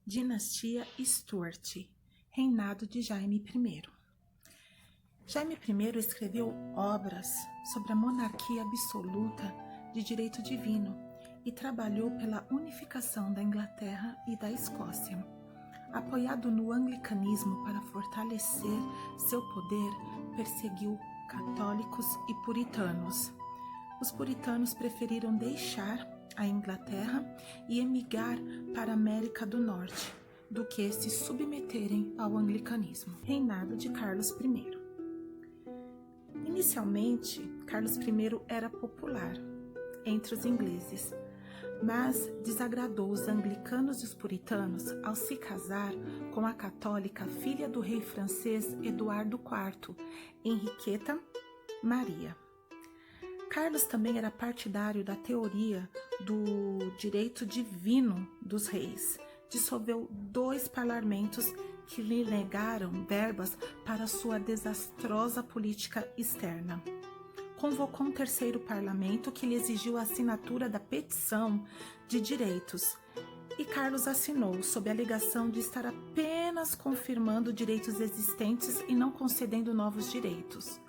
Dinastia Stuart, reinado de Jaime I. Jaime I escreveu obras sobre a monarquia absoluta de direito divino e trabalhou pela unificação da Inglaterra e da Escócia. Apoiado no anglicanismo para fortalecer seu poder, perseguiu católicos e puritanos. Os puritanos preferiram deixar a Inglaterra e emigrar para a América do Norte, do que se submeterem ao anglicanismo. Reinado de Carlos I. Inicialmente, Carlos I era popular entre os ingleses, mas desagradou os anglicanos e os puritanos ao se casar com a católica filha do rei francês Eduardo IV, Henriqueta Maria. Carlos também era partidário da teoria do direito divino dos reis. Dissolveu 2 parlamentos que lhe negaram verbas para sua desastrosa política externa. Convocou um 3º parlamento que lhe exigiu a assinatura da petição de direitos, e Carlos assinou sob a alegação de estar apenas confirmando direitos existentes e não concedendo novos direitos.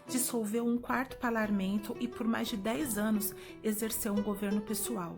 Dissolveu um 4º parlamento e por mais de 10 anos exerceu um governo pessoal.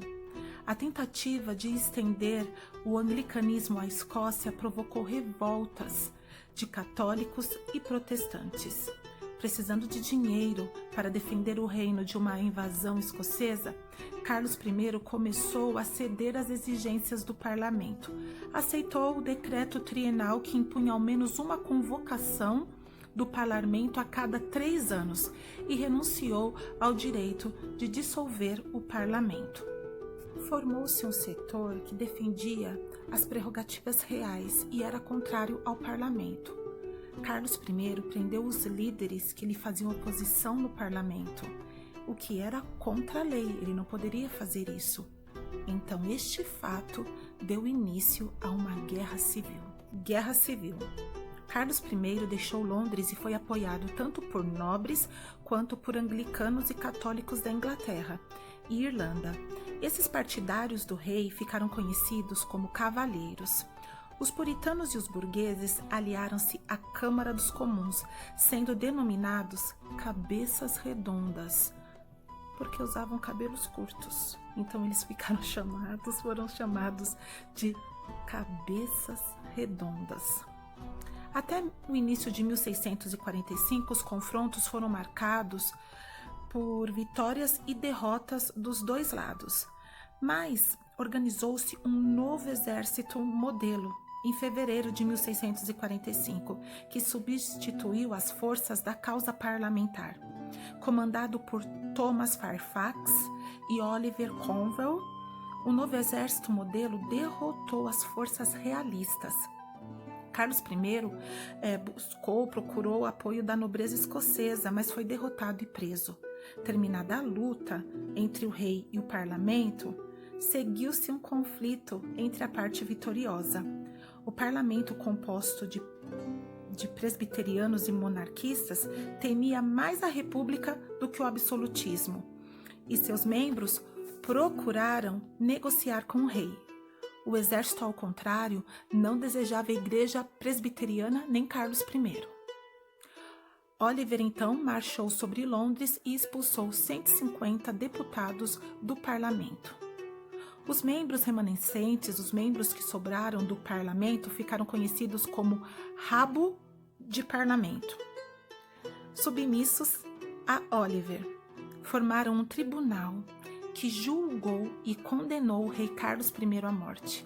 A tentativa de estender o anglicanismo à Escócia provocou revoltas de católicos e protestantes. Precisando de dinheiro para defender o reino de uma invasão escocesa, Carlos I começou a ceder às exigências do parlamento. Aceitou o decreto trienal que impunha ao menos uma convocação do parlamento a cada 3 anos e renunciou ao direito de dissolver o parlamento. Formou-se um setor que defendia as prerrogativas reais e era contrário ao parlamento. Carlos I prendeu os líderes que lhe faziam oposição no parlamento, o que era contra a lei, ele não poderia fazer isso. Então este fato deu início a uma guerra civil. Guerra civil. Carlos I deixou Londres e foi apoiado tanto por nobres quanto por anglicanos e católicos da Inglaterra e Irlanda. Esses partidários do rei ficaram conhecidos como cavaleiros. Os puritanos e os burgueses aliaram-se à Câmara dos Comuns, sendo denominados cabeças redondas, porque usavam cabelos curtos. Então eles foram chamados de cabeças redondas. Até o início de 1645, os confrontos foram marcados por vitórias e derrotas dos 2 lados, mas organizou-se um novo exército modelo em fevereiro de 1645, que substituiu as forças da causa parlamentar. Comandado por Thomas Fairfax e Oliver Cromwell, o novo exército modelo derrotou as forças realistas. Carlos I procurou o apoio da nobreza escocesa, mas foi derrotado e preso. Terminada a luta entre o rei e o parlamento, seguiu-se um conflito entre a parte vitoriosa. O parlamento, composto de presbiterianos e monarquistas, temia mais a república do que o absolutismo, e seus membros procuraram negociar com o rei. O exército, ao contrário, não desejava a igreja presbiteriana nem Carlos I. Oliver, então, marchou sobre Londres e expulsou 150 deputados do parlamento. Os membros remanescentes, os membros que sobraram do parlamento, ficaram conhecidos como rabo de parlamento. Submissos a Oliver, formaram um tribunal que julgou e condenou o rei Carlos I à morte.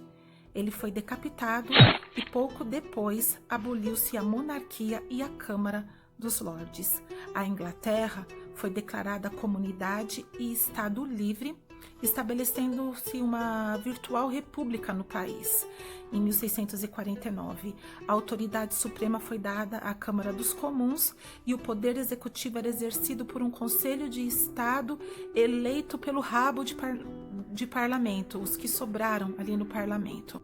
Ele foi decapitado e pouco depois aboliu-se a monarquia e a Câmara dos Lordes. A Inglaterra foi declarada comunidade e Estado livre, estabelecendo-se uma virtual república no país. Em 1649, a autoridade suprema foi dada à Câmara dos Comuns e o poder executivo era exercido por um Conselho de Estado eleito pelo rabo de parlamento, os que sobraram ali no parlamento.